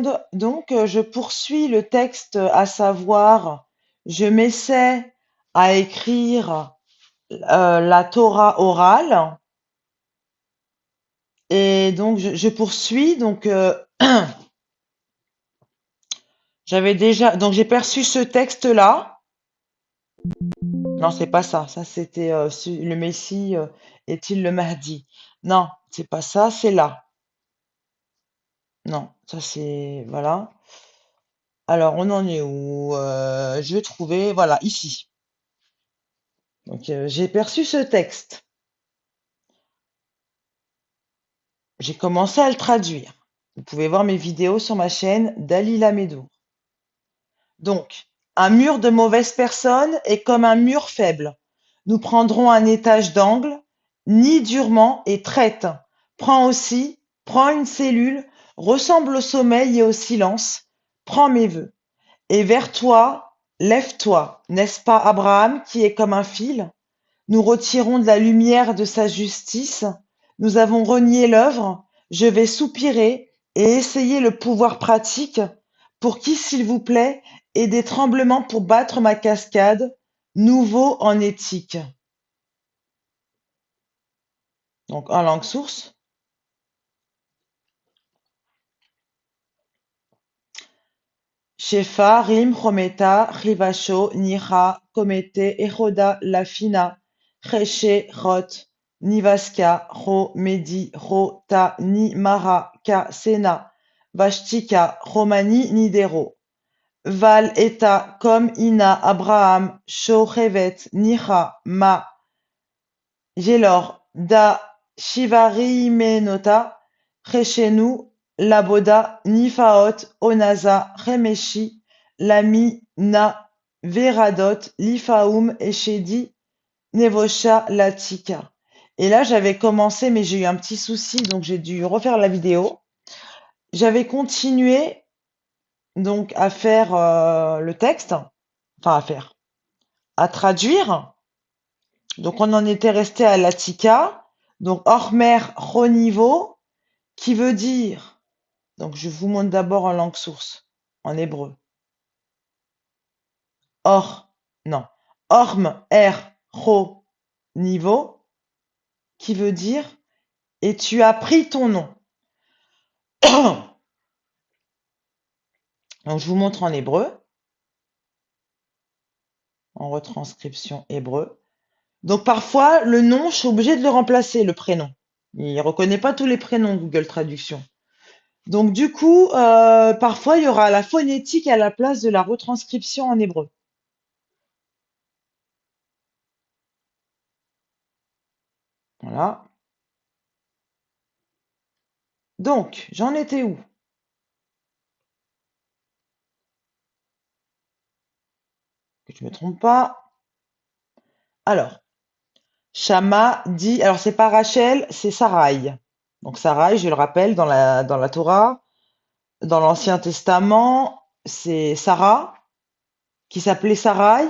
monde. Donc, je poursuis le texte, à savoir, je m'essaie à écrire la Torah orale. Et donc, je poursuis. Donc, donc j'ai perçu ce texte-là. Non, c'est pas ça. Ça, c'était le Messie est-il le Mahdi? Non, c'est pas ça. C'est là. Non, ça c'est voilà. Alors, on en est où? Je vais trouver, voilà, ici. Donc, j'ai perçu ce texte. J'ai commencé à le traduire. Vous pouvez voir mes vidéos sur ma chaîne Dalila Medour. Donc, un mur de mauvaise personne est comme un mur faible. Nous prendrons un étage d'angle, nie durement et traite. Prends aussi, prends une cellule, ressemble au sommeil et au silence. Prends mes vœux. Et vers toi, lève-toi, n'est-ce pas Abraham qui est comme un fil? Nous retirons de la lumière de sa justice. Nous avons renié l'œuvre. Je vais soupirer et essayer le pouvoir pratique. Pour qui, s'il vous plaît, ait des tremblements pour battre ma cascade, nouveau en éthique. Donc en langue source. Shefa, Rim, Chometa, Rivasho, Nira, Komete, Echoda, Lafina, Reche, Rot, Nivaska, Ro, Medi, Ro, Ta, Ni, Mara, Ka, Sena, Vashtika, Romani, Nidero. Val, Eta, Kom, Ina, Abraham, Sho, Revet, Nira, Ma, Gelor, Da, Shivari, Menota, Rechenu, Laboda, Nifaot, Onaza, Remeshi, Lami, Na, Veradot, Lifaoum, Eshedi, Nevosha, Latika. Et là, j'avais commencé, mais j'ai eu un petit souci, donc j'ai dû refaire la vidéo. J'avais continué donc à faire le texte, enfin à traduire. Donc on en était resté à Latika, donc Hormer Chonivo, qui veut dire, donc je vous montre d'abord en langue source, en hébreu. Or, non, Orm Er Cho Nivo, qui veut dire et tu as pris ton nom. Donc je vous montre en hébreu, en retranscription hébreu. Donc parfois le nom, je suis obligée de le remplacer, le prénom. Il ne reconnaît pas tous les prénoms Google Traduction. Donc du coup, parfois il y aura la phonétique à la place de la retranscription en hébreu. Voilà. Donc, j'en étais où? Que je me trompe pas. Alors, Shama dit, alors c'est pas Rachel, c'est Sarai. Donc Sarai, je le rappelle, dans la Torah, dans l'Ancien Testament, c'est Sarah qui s'appelait Sarai.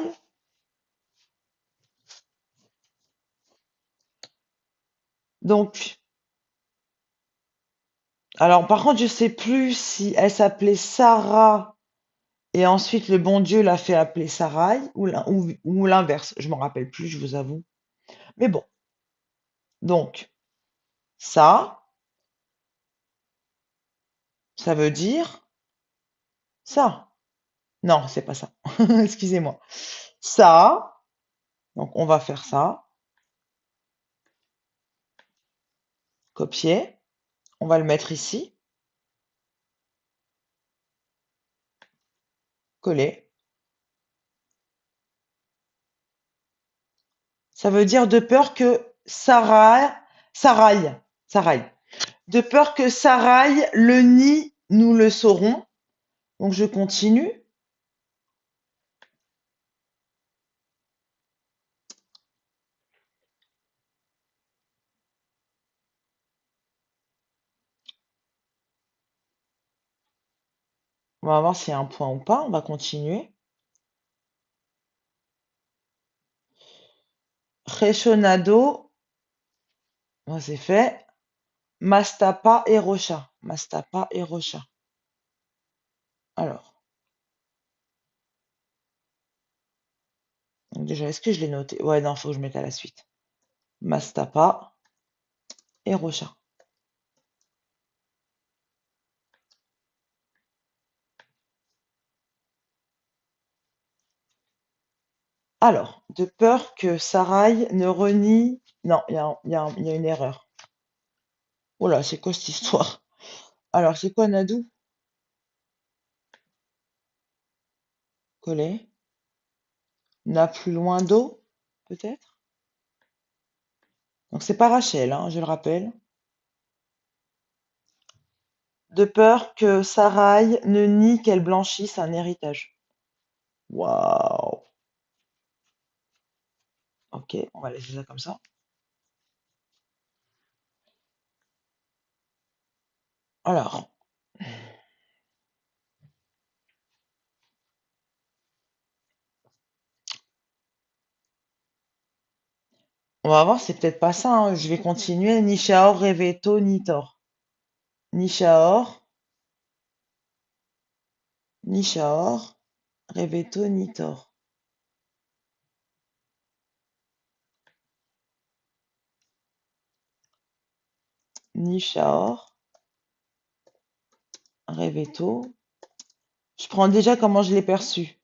Donc, alors par contre, je sais plus si elle s'appelait Sarah et ensuite le bon Dieu l'a fait appeler Sarai ou l'inverse. Je m'en rappelle plus, je vous avoue. Mais bon, donc ça veut dire ça. Non, c'est pas ça. Excusez-moi. Ça, donc on va faire ça. Copier. On va le mettre ici. Coller. Ça veut dire de peur que Sarai, de peur que Sarai le nie, nous le saurons. Donc je continue. On va voir s'il y a un point ou pas. On va continuer. Reshonado, c'est fait. Mastapa et Rocha. Mastapa et Rocha. Alors, donc déjà, est-ce que je l'ai noté? Ouais, non, faut que je mette à la suite. Mastapa et Rochin. Alors, de peur que Sarai ne renie. Non, il y a une erreur. Oh là, c'est quoi cette histoire? Alors, c'est quoi Nadou? Collet. N'a plus loin d'eau, peut-être? Donc, c'est pas Rachel, hein, je le rappelle. De peur que Sarai ne nie qu'elle blanchisse un héritage. Waouh! Ok, on va laisser ça comme ça. Alors, on va voir, c'est peut-être pas ça, hein. Je vais continuer. Nishaor, Reveto, Nitor. Nishaor, Nishaor, Reveto, Nitor. Nishaor, Reveto. Je prends déjà comment je l'ai perçu.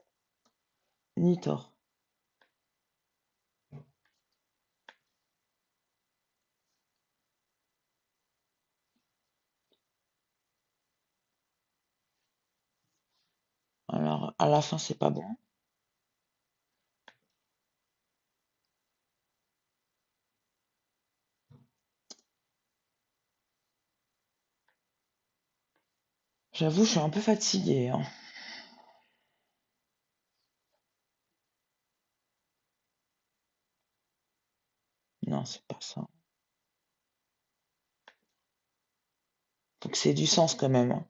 Nitor. Alors, à la fin, c'est pas bon. J'avoue, je suis un peu fatiguée, hein. Non, c'est pas ça. Faut que c'est du sens quand même, hein.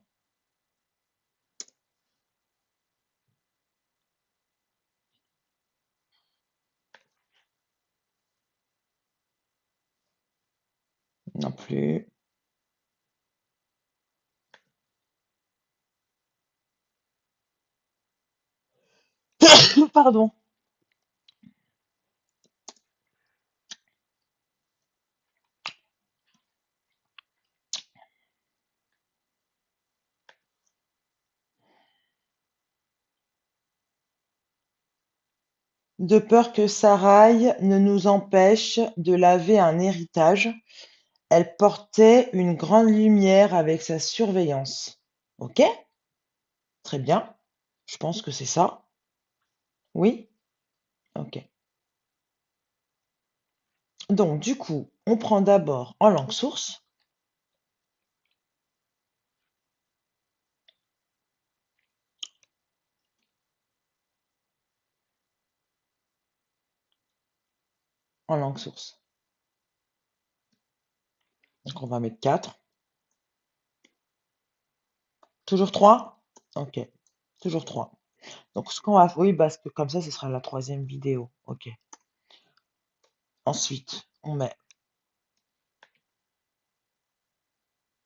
Non plus. Pardon. De peur que Sarai ne nous empêche de laver un héritage, elle portait une grande lumière avec sa surveillance. Ok? Très bien. Je pense que c'est ça. Oui? Ok. Donc, du coup, on prend d'abord en langue source. En langue source. Donc, on va mettre 4. Toujours 3. Ok. Toujours 3. Donc, ce qu'on va... Oui, parce que comme ça, ce sera la troisième vidéo. Ok. Ensuite, on met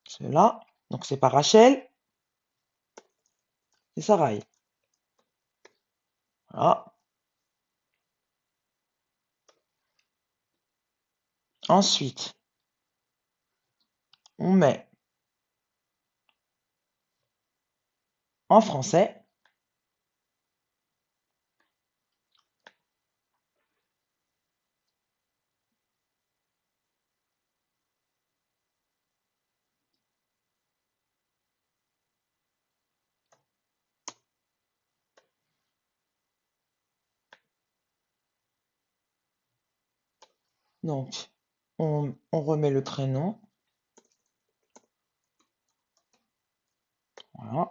cela. Donc, c'est pas Rachel, c'est Sarai. Voilà. Ensuite, on met en français. Donc, on remet le prénom. Voilà.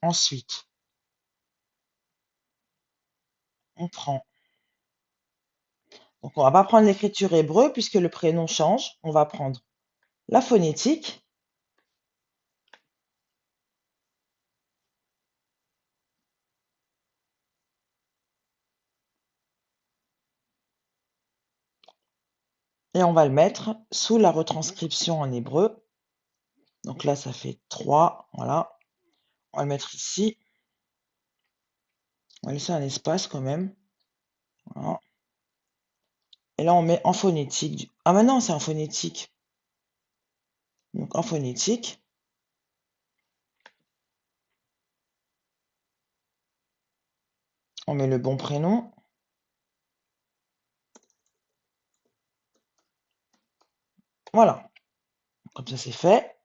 Ensuite, on prend. Donc, on va pas prendre l'écriture hébreu puisque le prénom change. On va prendre la phonétique et on va le mettre sous la retranscription en hébreu. Donc là, ça fait 3. Voilà. On va le mettre ici. On va laisser un espace quand même. Voilà. Et là, on met en phonétique. Ah, maintenant, c'est en phonétique. Donc, en phonétique, on met le bon prénom. Voilà. Comme ça, c'est fait.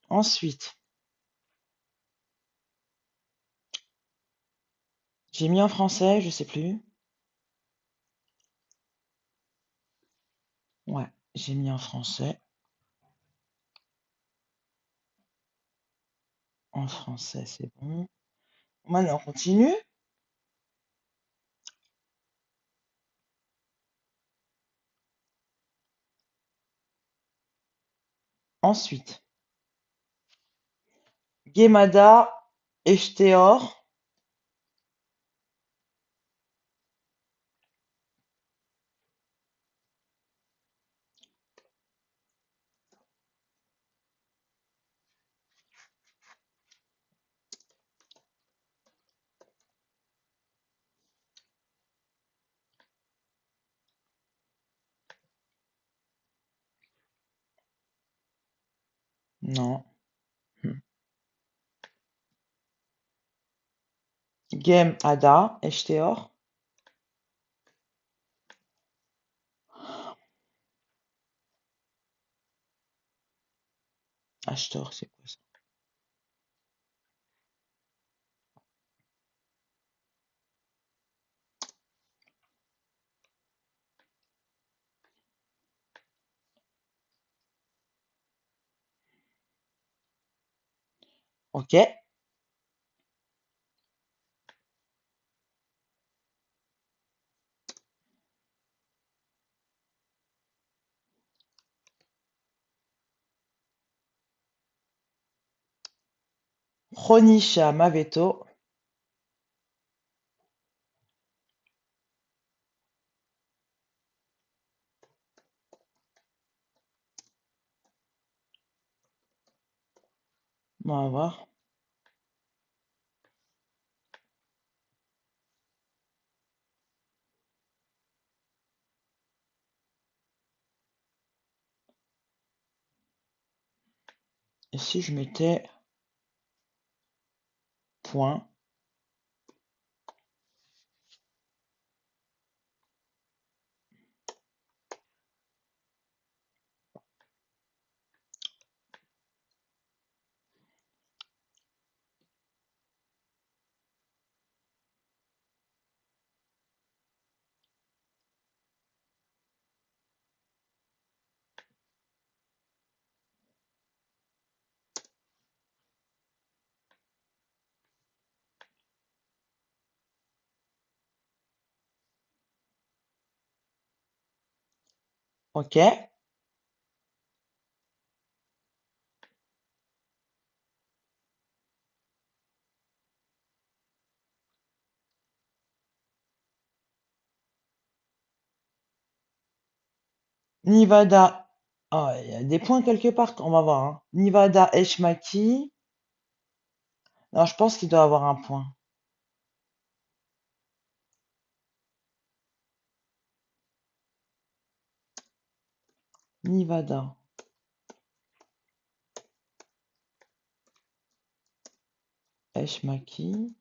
Ensuite, j'ai mis en français, je sais plus. Ouais, j'ai mis en français. En français, c'est bon. Maintenant, on continue. Ensuite, Gemada Echteor. Non. Gem Ada Echteor. Ashtor, c'est quoi ça? Ok. Ronisha Maveto. On va voir. Et si je mettais point. Ok. Nivada. Ah, il y a des points quelque part. On va voir, hein. Nivada Eshmaki. Non, je pense qu'il doit avoir un point. Nivada Eshmaki.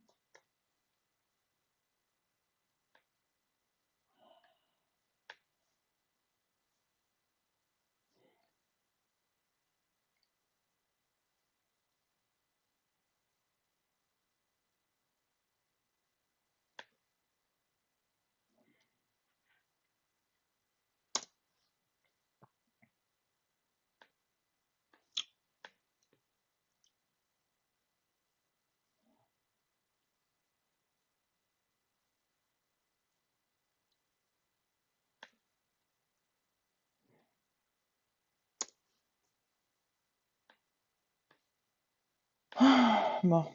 Ah, bon.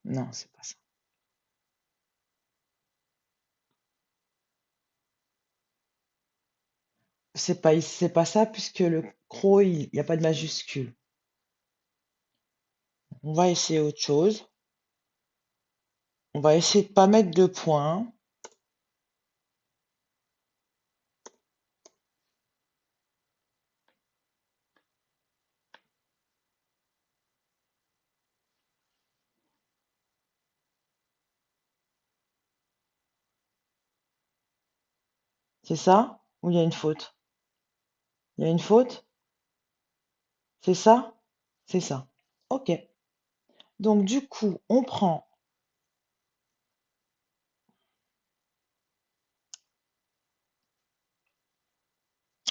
Non, c'est pas ça. c'est pas ça puisque le CRO, il n'y a pas de majuscule. On va essayer autre chose. On va essayer de pas mettre de points. C'est ça? Ou il y a une faute? Il y a une faute? C'est ça? C'est ça. OK. Donc du coup, on prend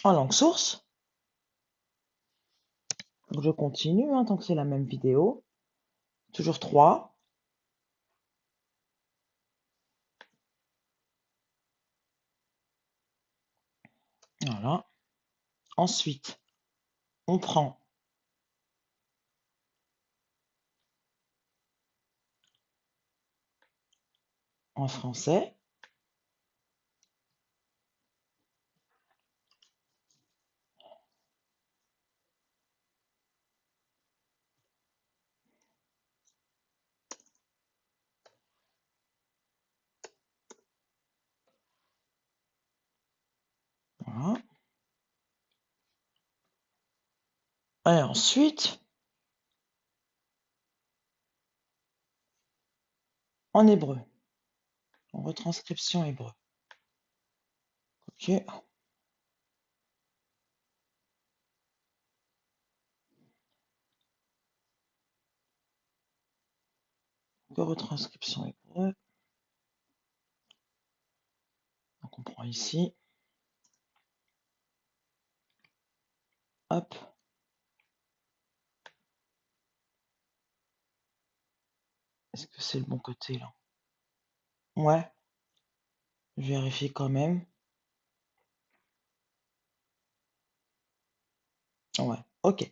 en langue source. Donc je continue, hein, tant que c'est la même vidéo. Toujours 3. Voilà. Ensuite, on prend en français. Voilà. Et ensuite, en hébreu, en retranscription hébreu. OK. De retranscription hébreu. Donc on prend ici. Hop. Est-ce que c'est le bon côté là? Ouais, je vérifie quand même. Ouais, OK.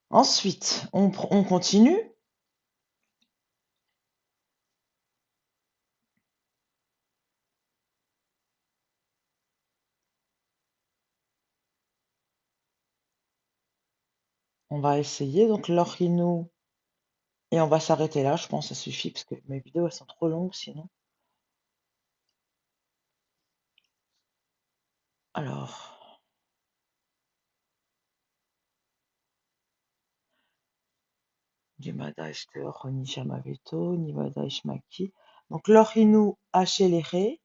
Ensuite, on continue. On va essayer donc l'Orino et on va s'arrêter là. Je pense que ça suffit parce que mes vidéos elles sont trop longues sinon. Alors, Nimada Eshter, Nishama Veto, Nimada Ishmaki. Donc l'Orino Hachelere,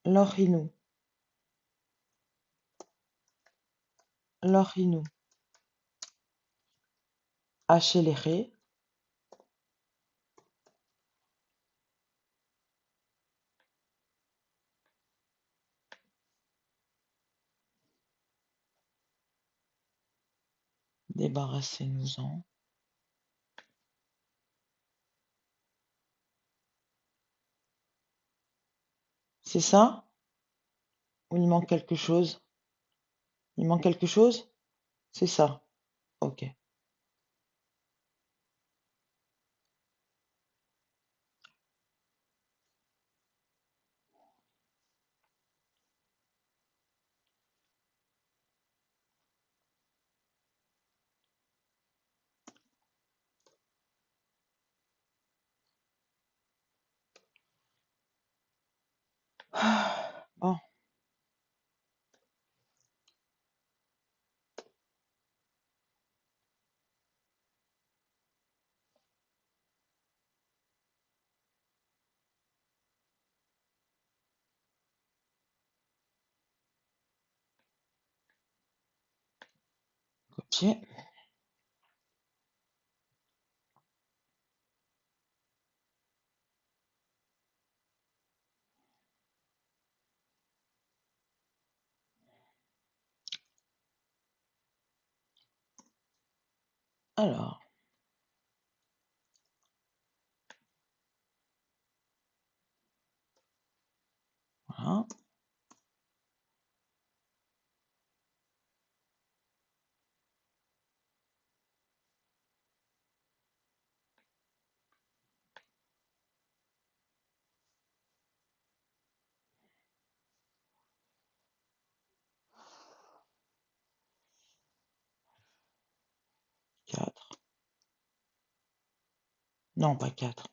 l'Orino, l'Orino Hachelere, débarrassez-nous-en. C'est ça? Ou il manque quelque chose? Il manque quelque chose? C'est ça. Ok. Bon, copier. Alors, voilà. Non, pas 4.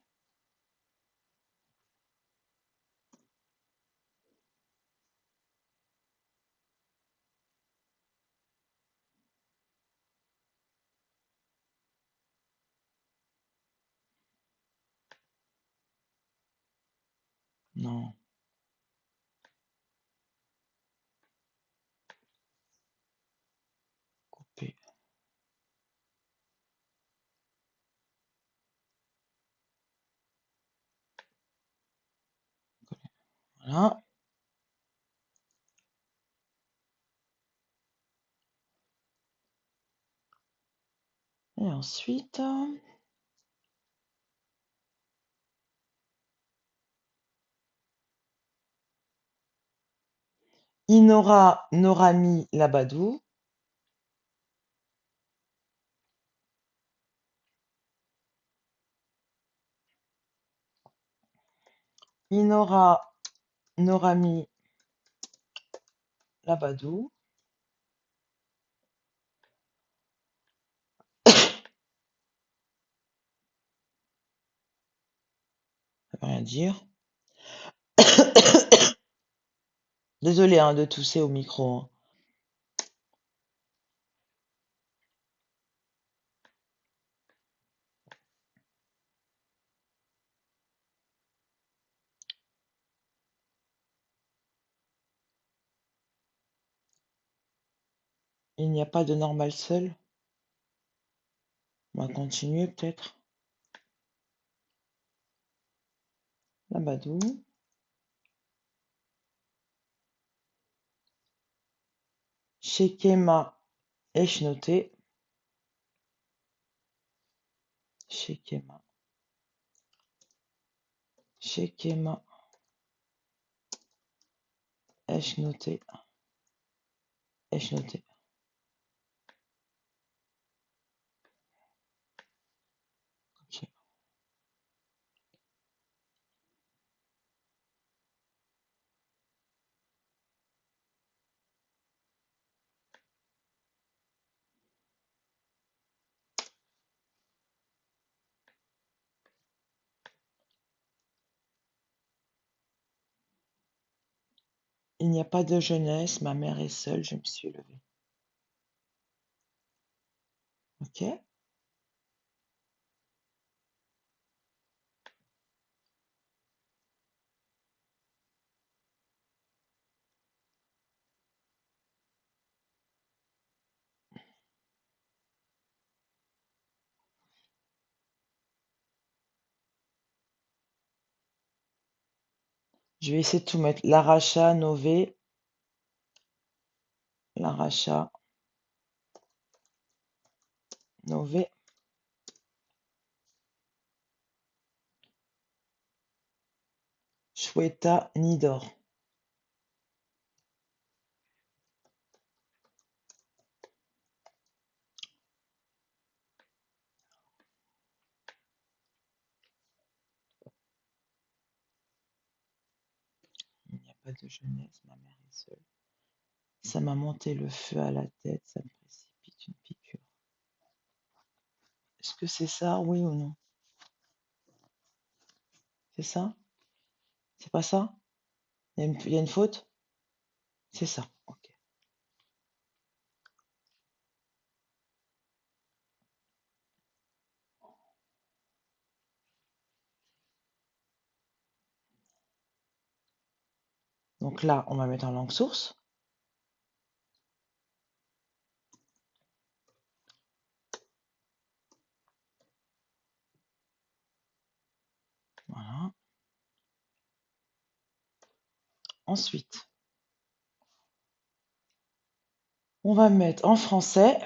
Non, coupé. Voilà. Et ensuite, Inora Norami Labadou. Inora Norami Labadou. Ça veut rien dire. Désolé hein, de tousser au micro, hein. Il n'y a pas de normal seul. On va continuer peut-être. Labadou. Shekema Eshnoté. Shekema. Shekema Eshnoté. Eshnoté. Ok. Il n'y a pas de jeunesse, ma mère est seule, je me suis levée. Ok. Je vais essayer de tout mettre. L'aracha, Nové. L'aracha, Nové. Shweta, Nidor. Il n'y a pas de jeunesse, ma mère est seule. Ça m'a monté le feu à la tête, ça me précipite une piqûre. Est-ce que c'est ça, oui ou non? C'est ça? C'est pas ça? Il y a une faute? C'est ça, ok. Donc là, on va mettre en langue source. Voilà. Ensuite, on va mettre en français.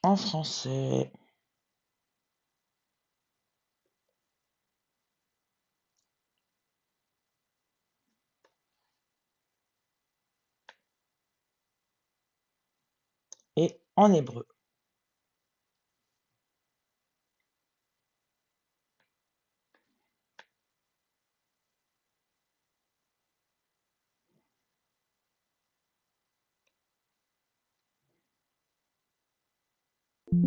En français. Et en hébreu. Ça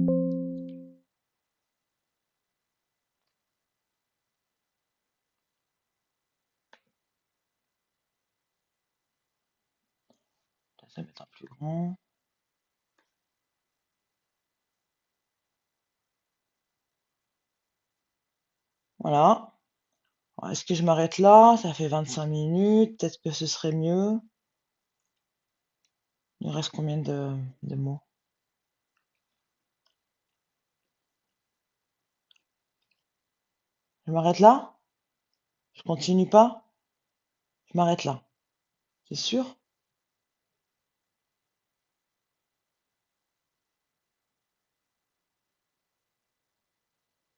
va être un plus grand. Voilà. Alors, est-ce que je m'arrête là? Ça fait 25 minutes. Peut-être que ce serait mieux. Il reste combien de mots? Je m'arrête là? Je continue pas? Je m'arrête là. C'est sûr?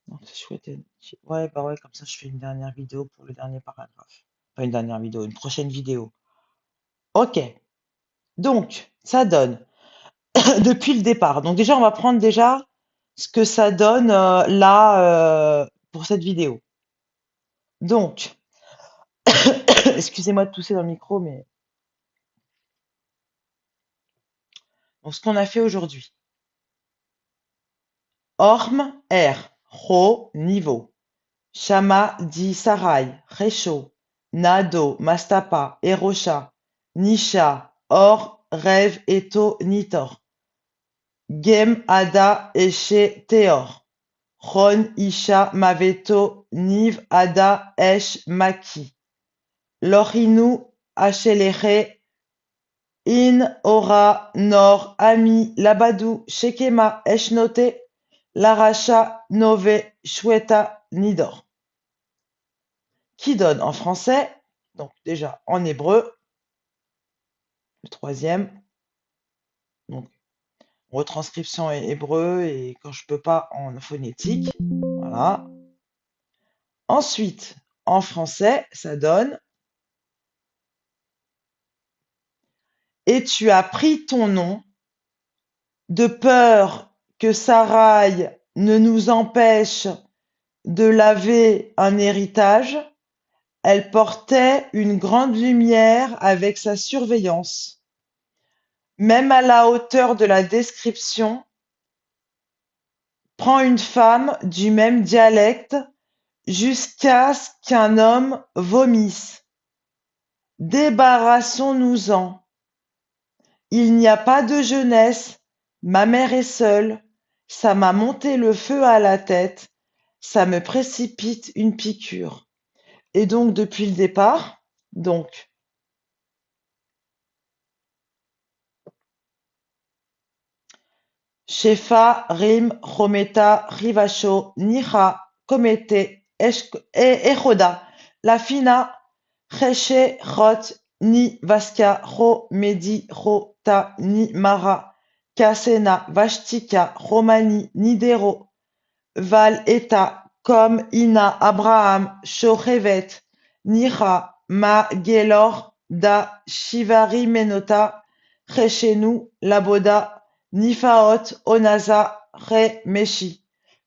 Donc, c'est chouette. Ouais, bah ouais, comme ça, je fais une dernière vidéo pour le dernier paragraphe. Pas une dernière vidéo, une prochaine vidéo. Ok. Donc, ça donne depuis le départ. Donc déjà, on va prendre déjà ce que ça donne là pour cette vidéo. Donc, excusez-moi de tousser dans le micro, mais donc, ce qu'on a fait aujourd'hui. Orme, R, Ro, niveau. Shama, di, Sarai, Réchaud. Nado, Mastapa, Erosha. Nisha, Or, Rêve, Eto, Nitor. Gem, Ada, Eshe, Teor. Ron, Isha, Maveto, Niv, Ada, Esh, Maki. Lorinu, Acheleche, In, Ora, Nor, Ami, Labadou, Shekema, Eshnote, Laracha, Nove, Shweta, Nidor. Qui donne en français, donc déjà en hébreu, le troisième, donc retranscription hébreu et quand je peux pas en phonétique, voilà. Ensuite, en français, ça donne et tu as pris ton nom de peur que Sarai ne nous empêche de laver un héritage, elle portait une grande lumière avec sa surveillance. Même à la hauteur de la description, prend une femme du même dialecte jusqu'à ce qu'un homme vomisse. Débarrassons-nous-en. Il n'y a pas de jeunesse, ma mère est seule, ça m'a monté le feu à la tête, ça me précipite une piqûre. Et donc depuis le départ, donc Shefa, Rim, Chometa, Rivasho, Nicha, Komete, Echoda, Lafina, Cheche, Chot, Ni, Vaska, Ro, Medi, Ro, Ta, Ni, Mara, Kasena, Vashtika, Romani, Nidero, Val, Eta, Kom, Ina, Abraham, Shochevet, Nicha, Ma, Gelor, Da, Shivari, Menota, Cheshenu, Laboda, Nifaot, Onaza, Re, Meshi,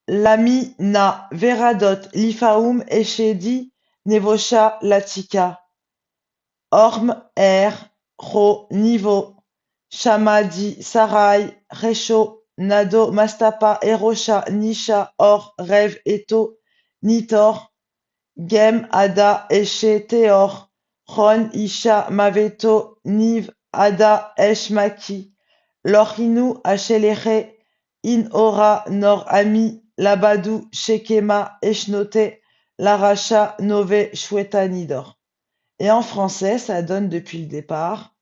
Lami, Na, Veradot, Lifaum, Eshedi, Nevosha, Latika, Orm, Er, Ro, Nivo, Shamadi, Sarai, Resho, Nado, Mastapa, Erosha, Nisha, Or, Rev, Eto, Nitor, Gem, Ada, Eshe, Teor, Ron, Isha, Maveto, Niv, Ada, Esh, Maki, Lorinu, Acheleche, In, Ora, Nor, Ami, Labadou, Shekema, Eshnote, Laracha, Nove, Shweta, Nidor. Et en français, ça donne depuis le départ.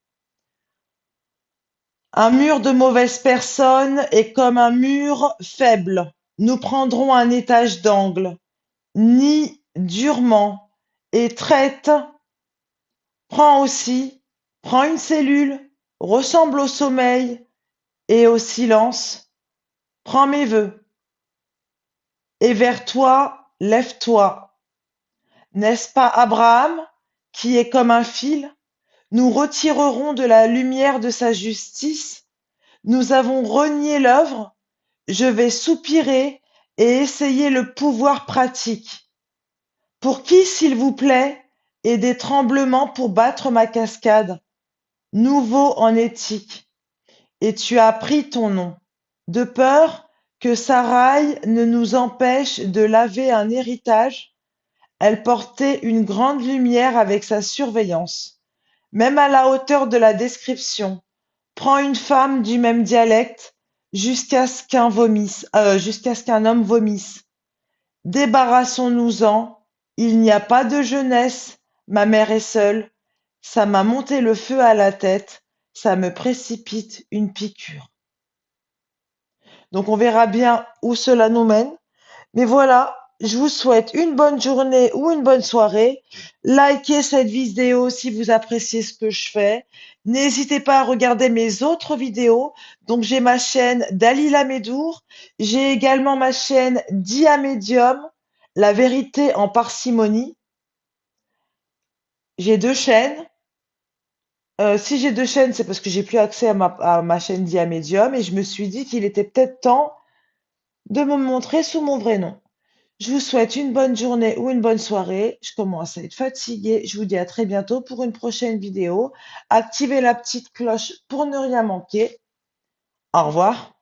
Un mur de mauvaises personnes est comme un mur faible. Nous prendrons un étage d'angle. Nie durement et traite. Prends aussi. Prends une cellule. Ressemble au sommeil et au silence. Prends mes vœux. Et vers toi, lève-toi. N'est-ce pas Abraham, qui est comme un fil? Nous retirerons de la lumière de sa justice. Nous avons renié l'œuvre. Je vais soupirer et essayer le pouvoir pratique. Pour qui, s'il vous plaît, et des tremblements pour battre ma cascade? Nouveau en éthique. Et tu as pris ton nom. De peur Que Sarai ne nous empêche de laver un héritage, elle portait une grande lumière avec sa surveillance. Même à la hauteur de la description, prends une femme du même dialecte jusqu'à ce qu'un homme vomisse. Débarrassons-nous-en, il n'y a pas de jeunesse, ma mère est seule, ça m'a monté le feu à la tête, ça me précipite une piqûre. Donc on verra bien où cela nous mène. Mais voilà, je vous souhaite une bonne journée ou une bonne soirée. Likez cette vidéo si vous appréciez ce que je fais. N'hésitez pas à regarder mes autres vidéos. Donc j'ai ma chaîne Dalila Medour. J'ai également ma chaîne Dia Medium, la vérité en parcimonie. J'ai deux chaînes. Si j'ai deux chaînes, c'est parce que j'ai plus accès à ma chaîne Dia Medium et je me suis dit qu'il était peut-être temps de me montrer sous mon vrai nom. Je vous souhaite une bonne journée ou une bonne soirée. Je commence à être fatiguée. Je vous dis à très bientôt pour une prochaine vidéo. Activez la petite cloche pour ne rien manquer. Au revoir.